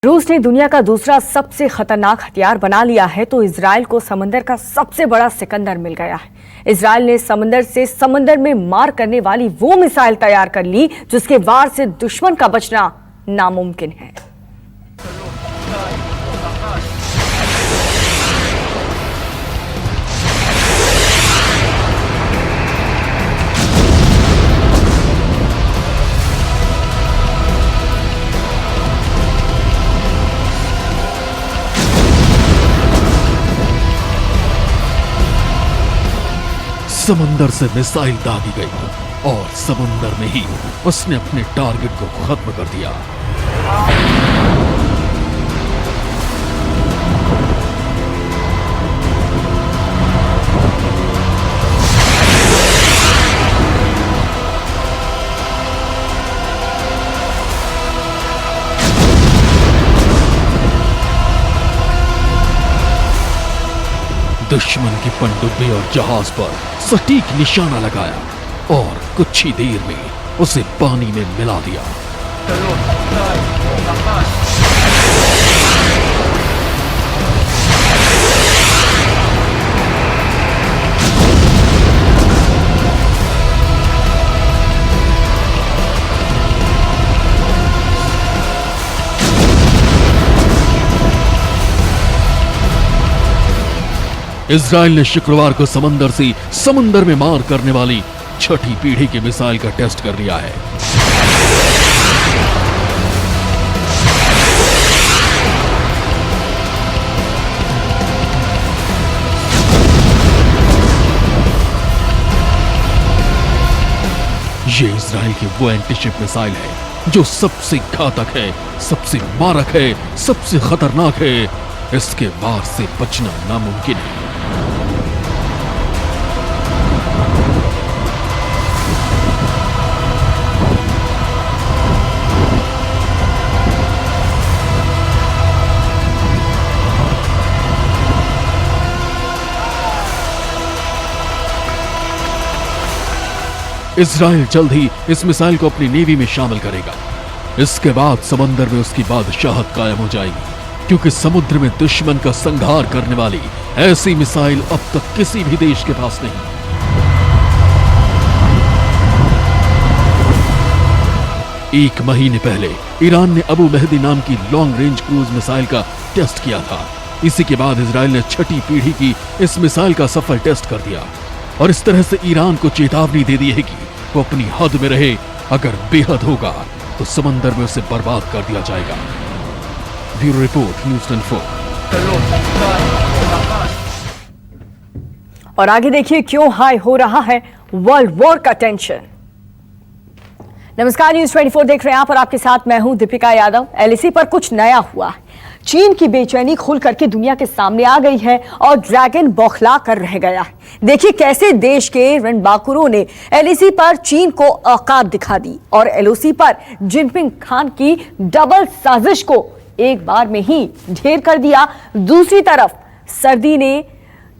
रूस ने दुनिया का दूसरा सबसे खतरनाक हथियार बना लिया है तो इजराइल को समंदर का सबसे बड़ा सिकंदर मिल गया है। इजराइल ने समंदर से समंदर में मार करने वाली वो मिसाइल तैयार कर ली जिसके वार से दुश्मन का बचना नामुमकिन है। समंदर से मिसाइल दागी गई और समंदर में ही उसने अपने टारगेट को खत्म कर दिया। दुश्मन की पनडुब्बी और जहाज पर सटीक निशाना लगाया और कुछ ही देर में उसे पानी में मिला दिया। इजराइल ने शुक्रवार को समंदर से समंदर में मार करने वाली छठी पीढ़ी की मिसाइल का टेस्ट कर लिया है। ये इजराइल की वो एंटीशिप मिसाइल है जो सबसे घातक है, सबसे मारक है, सबसे खतरनाक है। इसके वार से बचना नामुमकिन है। इजराइल जल्द ही इस मिसाइल को अपनी नेवी में शामिल करेगा। इसके बाद समंदर में उसकी बादशाहत कायम हो जाएगी, क्योंकि समुद्र में दुश्मन का संहार करने वाली ऐसी मिसाइल अब तक किसी भी देश के पास नहीं। एक महीने पहले ईरान ने अबू मेहदी नाम की लॉन्ग रेंज क्रूज मिसाइल का टेस्ट किया था। इसी के बाद इजराइल ने छठी पीढ़ी की इस मिसाइल का सफल टेस्ट कर दिया और इस तरह से ईरान को चेतावनी दे दी है कि वो अपनी हद में रहे। अगर बेहद होगा तो समंदर में उसे बर्बाद कर दिया जाएगा। Bureau report, news 24। और आगे देखिए क्यों हाई हो रहा है वर्ल्ड वॉर का टेंशन। नमस्कार, न्यूज़ 24 देख रहे हैं आप और आपके साथ मैं हूं दीपिका यादव। एलएसी पर कुछ नया हुआ है। चीन की बेचैनी खुल करके दुनिया के सामने आ गई है और ड्रैगन बौखला कर रह गया है। देखिए कैसे देश के रणबांकुरों ने एलएसी पर चीन को औकात दिखा दी और एलओसी पर जिनपिंग खान की डबल साजिश को एक बार में ही ढेर कर दिया। दूसरी तरफ सर्दी ने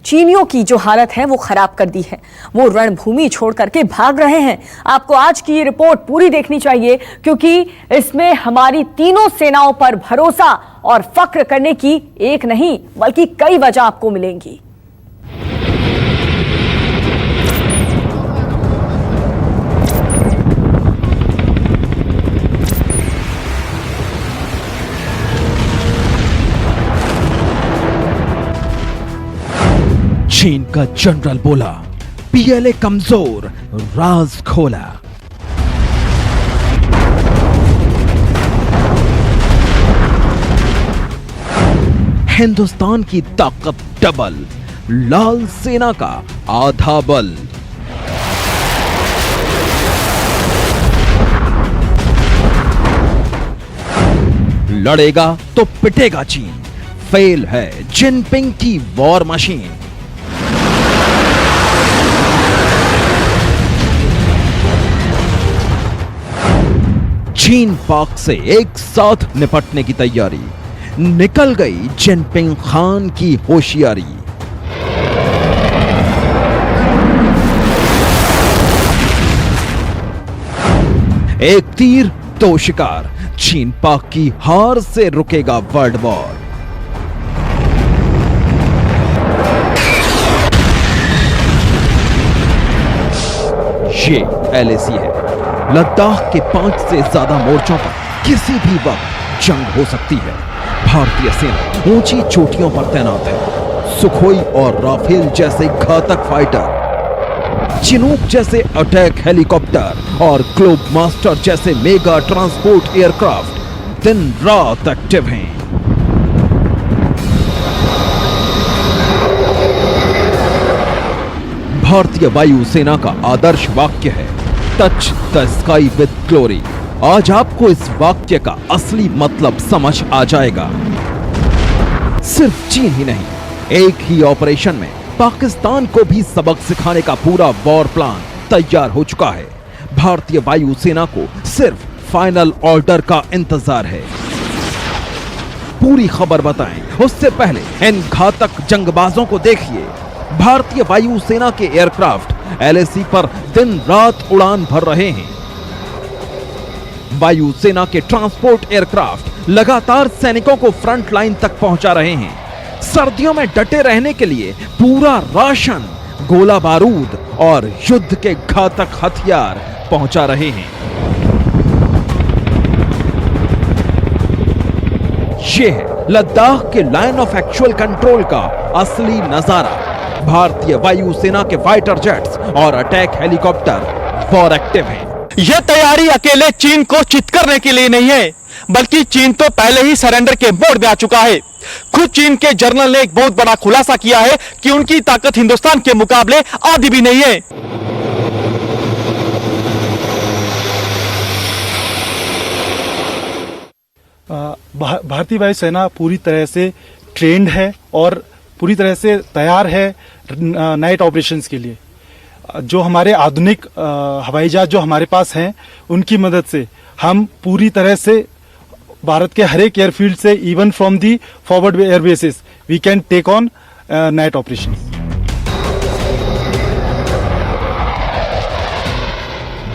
चीनियों की जो हालत है वो खराब कर दी है। वो रणभूमि छोड़ करके भाग रहे हैं। आपको आज की ये रिपोर्ट पूरी देखनी चाहिए क्योंकि इसमें हमारी तीनों सेनाओं पर भरोसा और फख्र करने की एक नहीं बल्कि कई वजह आपको मिलेंगी। चीन का जनरल बोला, पीएलए कमजोर, राज खोला। हिंदुस्तान की ताकत डबल, लाल सेना का आधा बल। लड़ेगा तो पिटेगा चीन, फेल है जिनपिंग की वॉर मशीन। चीन पाक से एक साथ निपटने की तैयारी, निकल गई जिनपिंग खान की होशियारी। एक तीर दो शिकार, चीन पाक की हार से रुकेगा वर्ल्ड वॉर। ये एलएसी है। लद्दाख के 5 से ज्यादा मोर्चों पर किसी भी वक्त जंग हो सकती है। भारतीय सेना ऊंची चोटियों पर तैनात है। सुखोई और राफेल जैसे घातक फाइटर, चिनूक जैसे अटैक हेलीकॉप्टर और ग्लोब मास्टर जैसे मेगा ट्रांसपोर्ट एयरक्राफ्ट दिन रात एक्टिव हैं। भारतीय वायुसेना का आदर्श वाक्य है touch the sky with glory. आज आपको इस वाक्य का असली मतलब समझ आ जाएगा। सिर्फ चीन ही नहीं, एक ही ऑपरेशन में पाकिस्तान को भी सबक सिखाने का पूरा वॉर प्लान तैयार हो चुका है। भारतीय वायुसेना को सिर्फ फाइनल ऑर्डर का इंतजार है। पूरी खबर बताएं उससे पहले इन घातक जंगबाजों को देखिए। भारतीय वायुसेना के एयरक्राफ्ट एलएसी पर दिन रात उड़ान भर रहे हैं। वायुसेना के ट्रांसपोर्ट एयरक्राफ्ट लगातार सैनिकों को फ्रंट लाइन तक पहुंचा रहे हैं। सर्दियों में डटे रहने के लिए पूरा राशन, गोला बारूद और युद्ध के घातक हथियार पहुंचा रहे हैं। यह है लद्दाख के लाइन ऑफ एक्चुअल कंट्रोल का असली नजारा। भारतीय वायुसेना के फाइटर जेट्स और अटैक हेलीकॉप्टर वॉर एक्टिव हैं। यह तैयारी अकेले चीन को चित करने के लिए नहीं है, बल्कि चीन तो पहले ही सरेंडर के मोड में आ चुका है। खुद चीन के जनरल ने एक बहुत बड़ा खुलासा किया है कि उनकी ताकत हिंदुस्तान के मुकाबले आधी भी नहीं है। भारतीय वायुसेना पूरी तरह से ट्रेंड है और पूरी तरह से तैयार है नाइट ऑपरेशंस के लिए। जो हमारे आधुनिक हवाई जहाज जो हमारे पास हैं, उनकी मदद से हम पूरी तरह से भारत के हर एक एयरफील्ड से, even from the forward air bases, we can take on night operation.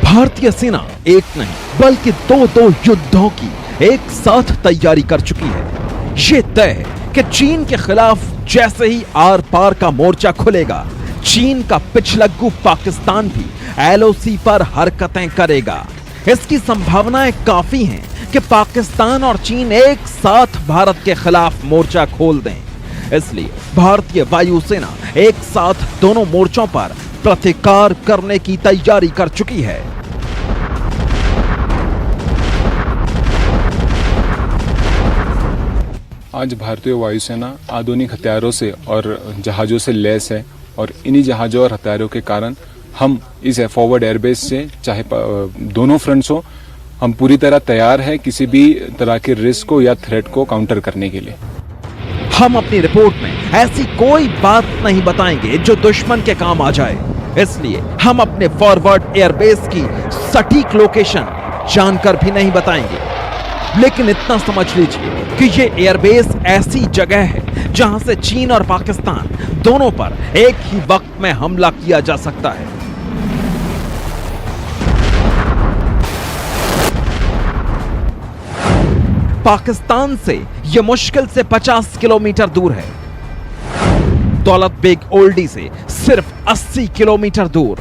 भारतीय सेना एक नहीं बल्कि दो युद्धों की एक साथ तैयारी कर चुकी है। ये तय है कि चीन के खिलाफ जैसे ही आर पार का मोर्चा खुलेगा, चीन का पिछलग्गू पाकिस्तान भी एलओसी पर हरकतें करेगा। इसकी संभावनाएं काफी हैं कि पाकिस्तान और चीन एक साथ भारत के खिलाफ मोर्चा खोल दें। इसलिए भारतीय वायुसेना एक साथ दोनों मोर्चों पर प्रतिकार करने की तैयारी कर चुकी है। आज भारतीय वायुसेना आधुनिक हथियारों से और जहाज़ों से लैस है और इन्हीं जहाज़ों और हथियारों के कारण हम इस फॉरवर्ड एयरबेस से, चाहे दोनों फ्रंट्स हो, हम पूरी तरह तैयार हैं किसी भी तरह के रिस्क को या थ्रेट को काउंटर करने के लिए। हम अपनी रिपोर्ट में ऐसी कोई बात नहीं बताएंगे जो दुश्मन के काम आ जाए। इसलिए हम अपने फॉरवर्ड एयरबेस की सटीक लोकेशन जानकर भी नहीं बताएंगे। लेकिन इतना समझ लीजिए कि ये एयरबेस ऐसी जगह है जहां से चीन और पाकिस्तान दोनों पर एक ही वक्त में हमला किया जा सकता है। पाकिस्तान से यह मुश्किल से 50 किलोमीटर दूर है। दौलत बेग ओल्डी से सिर्फ 80 किलोमीटर दूर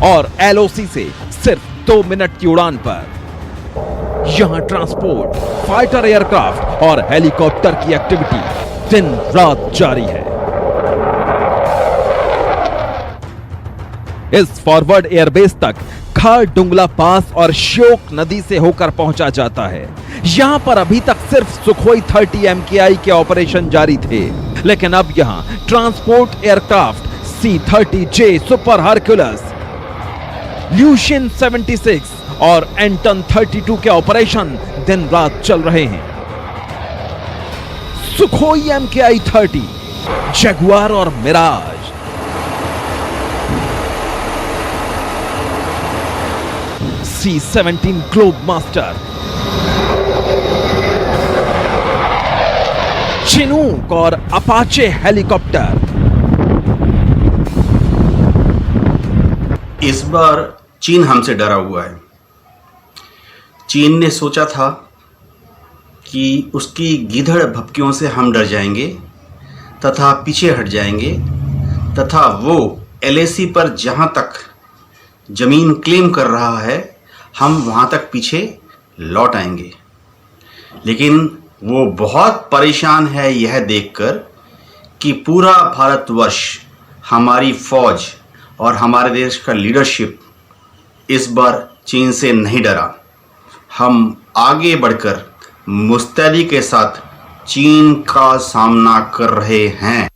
और एलओसी से सिर्फ 2 मिनट की उड़ान पर। यहां ट्रांसपोर्ट, फाइटर एयरक्राफ्ट और हेलीकॉप्टर की एक्टिविटी दिन रात जारी है। इस फॉरवर्ड एयरबेस तक खार डुंगला पास और श्योक नदी से होकर पहुंचा जाता है। यहां पर अभी तक सिर्फ सुखोई 30 MKI के ऑपरेशन जारी थे, लेकिन अब यहां transport aircraft C-30J super Hercules, Ilyushin 76 और एंटन 32 के ऑपरेशन दिन रात चल रहे हैं। सुखोई MKI 30, जगुआर और Mirage, C-17 Globemaster, Chinook और अपाचे हेलीकॉप्टर। इस बार चीन हमसे डरा हुआ है। चीन ने सोचा था कि उसकी गीधड़ भपकियों से हम डर जाएंगे तथा पीछे हट जाएंगे तथा वो LAC पर जहाँ तक ज़मीन क्लेम कर रहा है हम वहाँ तक पीछे लौट आएंगे। लेकिन वो बहुत परेशान है यह देखकर कि पूरा भारतवर्ष, हमारी फौज और हमारे देश का लीडरशिप इस बार चीन से नहीं डरा। हम आगे बढ़कर मुस्तैदी के साथ चीन का सामना कर रहे हैं।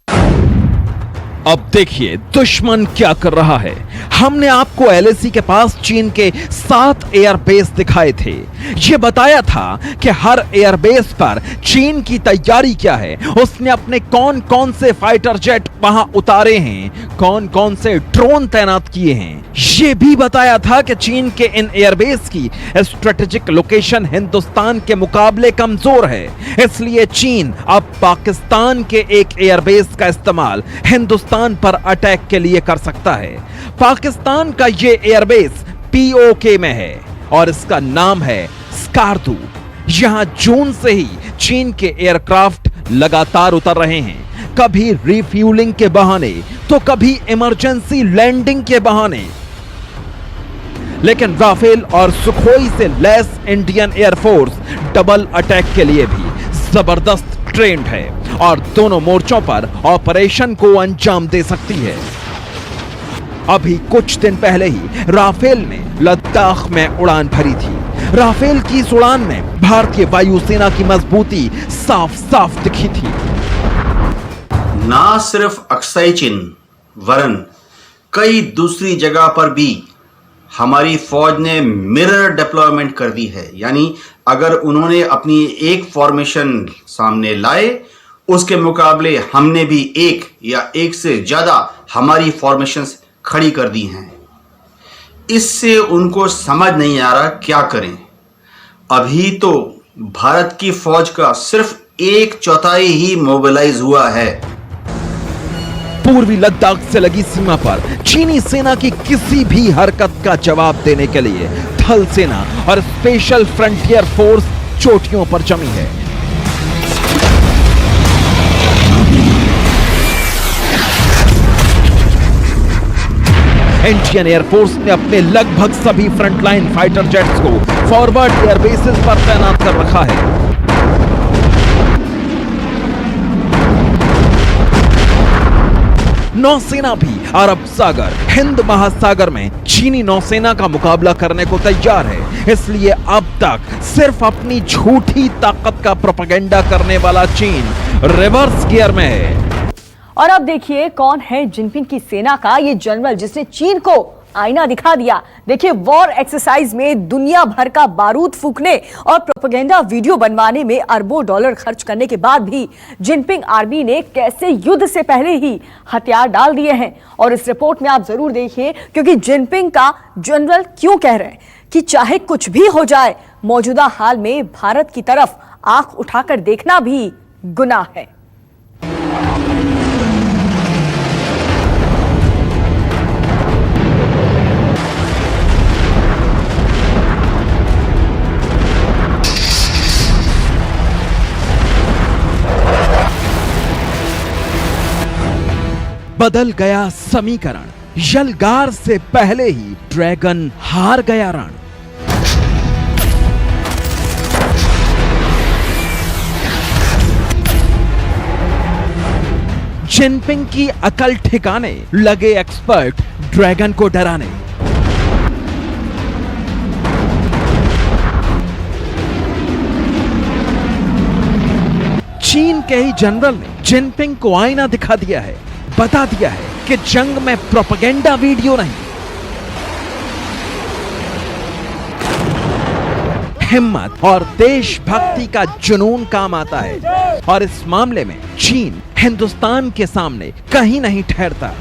अब देखिए दुश्मन क्या कर रहा है। हमने आपको LAC के पास चीन के 7 एयरबेस दिखाए थे। ये बताया था कि हर एयरबेस पर चीन की तैयारी क्या है, उसने अपने कौन कौन से फाइटर जेट वहां उतारे हैं, कौन कौन से ड्रोन तैनात किए हैं। ये भी बताया था कि चीन के इन एयरबेस की स्ट्रेटेजिक लोकेशन हिंदुस्तान के मुकाबले कमजोर है, इसलिए चीन अब पाकिस्तान के एक एयरबेस का इस्तेमाल हिंदुस्तान पर अटैक के लिए कर सकता है। पाकिस्तान का ये एयरबेस POK में है और इसका नाम है स्कार्दू। यहां जून से ही चीन के एयरक्राफ्ट लगातार उतर रहे हैं, कभी रिफ्यूलिंग के बहाने तो कभी इमरजेंसी लैंडिंग के बहाने। लेकिन राफेल और सुखोई से lace Indian air force double attack के लिए भी जबरदस्त ट्रेंड है और दोनों मोर्चों पर ऑपरेशन को अंजाम दे सकती है। अभी कुछ दिन पहले ही राफेल ने लद्दाख में उड़ान भरी थी। राफेल की इस उड़ान में भारतीय वायुसेना की मजबूती साफ साफ दिखी थी। ना सिर्फ अक्साई चीन वरन कई दूसरी जगह पर भी हमारी फौज ने मिरर डिप्लॉयमेंट कर दी है, यानी अगर उन्होंने अपनी एक फॉर्मेशन सामने लाए उसके मुकाबले हमने भी एक या एक से ज्यादा हमारी फॉर्मेशंस खड़ी कर दी हैं। इससे उनको समझ नहीं आ रहा क्या करें। अभी तो भारत की फौज का सिर्फ 1/4 ही मोबिलाइज हुआ है। पूर्वी लद्दाख से लगी सीमा पर चीनी सेना की किसी भी हरकत का जवाब देने के लिए थल सेना और स्पेशल फ्रंटियर फोर्स चोटियों पर जमी है। इंडियन एयरफोर्स ने अपने लगभग सभी फ्रंटलाइन फाइटर जेट्स को फॉरवर्ड एयरबेसेस पर तैनात कर रखा है। नौसेना भी अरब सागर, हिंद महासागर में चीनी नौसेना का मुकाबला करने को तैयार है। इसलिए अब तक सिर्फ अपनी झूठी ताकत का प्रोपेगेंडा करने वाला चीन रिवर्स गियर में है। और अब देखिए कौन है जिनपिंग की सेना का ये जनरल जिसने चीन को आईना दिखा दिया। देखिए वॉर एक्सरसाइज में दुनिया भर का बारूद फूकने और प्रोपेगेंडा वीडियो बनवाने में अरबों डॉलर खर्च करने के बाद भी जिनपिंग आर्मी ने कैसे युद्ध से पहले ही हथियार डाल दिए हैं। और इस रिपोर्ट में आप जरूर देखिए, क्योंकि जिनपिंग का जनरल क्यों कह रहे हैं कि चाहे कुछ भी हो जाए मौजूदा हाल में भारत की तरफ आंख उठाकर देखना भी गुनाह है। बदल गया समीकरण, यलगार से पहले ही ड्रैगन हार गया रण। जिनपिंग की अकल ठिकाने, लगे एक्सपर्ट ड्रैगन को डराने। चीन के ही जनरल ने जिनपिंग को आईना दिखा दिया है, बता दिया है कि जंग में प्रोपेगेंडा वीडियो नहीं, हिम्मत और देशभक्ति का जुनून काम आता है। और इस मामले में चीन हिंदुस्तान के सामने कहीं नहीं ठहरता।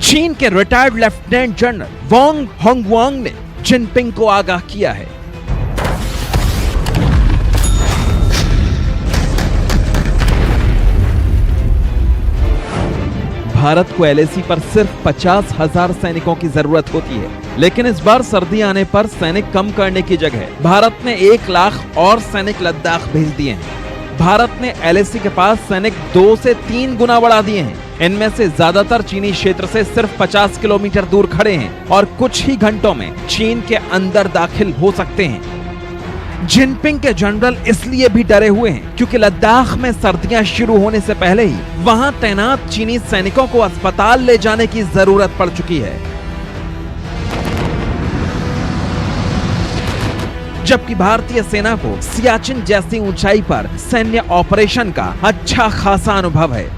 चीन के रिटायर्ड लेफ्टिनेंट जनरल वांग होंगवांग ने जिनपिंग को आगाह किया है। भारत को LAC पर सिर्फ 50,000 सैनिकों की जरूरत होती है। लेकिन इस बार सर्दी आने पर सैनिक कम करने की जगह भारत ने 1 लाख और सैनिक लद्दाख भेज दिए हैं। भारत ने एलएसी के पास सैनिक 2 से 3 गुना बढ़ा दिए हैं। इनमें से ज्यादातर चीनी क्षेत्र से सिर्फ 50 किलोमीटर दूर खड़े हैं और कुछ ही घंटों में चीन के अंदर दाखिल हो सकते हैं। जिनपिंग के जनरल इसलिए भी डरे हुए हैं क्योंकि लद्दाख में सर्दियां शुरू होने से पहले ही वहां तैनात चीनी सैनिकों को अस्पताल ले जाने की जरूरत पड़ चुकी है। जबकि भारतीय सेना को सियाचिन जैसी ऊंचाई पर सैन्य ऑपरेशन का अच्छा खासा अनुभव है।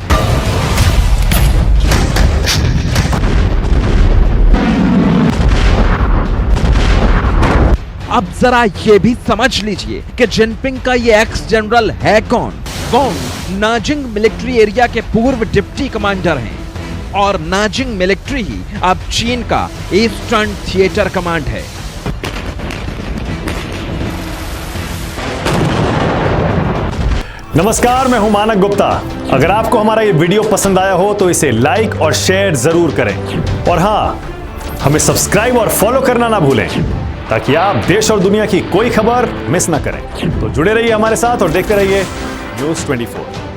अब जरा ये भी समझ लीजिए कि जिनपिंग का ये एक्स जनरल है कौन। नाजिंग मिलिट्री एरिया के पूर्व डिप्टी कमांडर हैं और नाजिंग मिलिट्री ही अब चीन का ईस्टर्न थिएटर कमांड है। नमस्कार, मैं हूं मानक गुप्ता। अगर आपको हमारा ये वीडियो पसंद आया हो तो इसे लाइक और शेयर जरूर करें और हाँ, हमें सब्सक्राइब और फॉलो करना ना भूलें ताकि आप देश और दुनिया की कोई खबर मिस ना करें। तो जुड़े रहिए हमारे साथ और देखते रहिए न्यूज़ 24।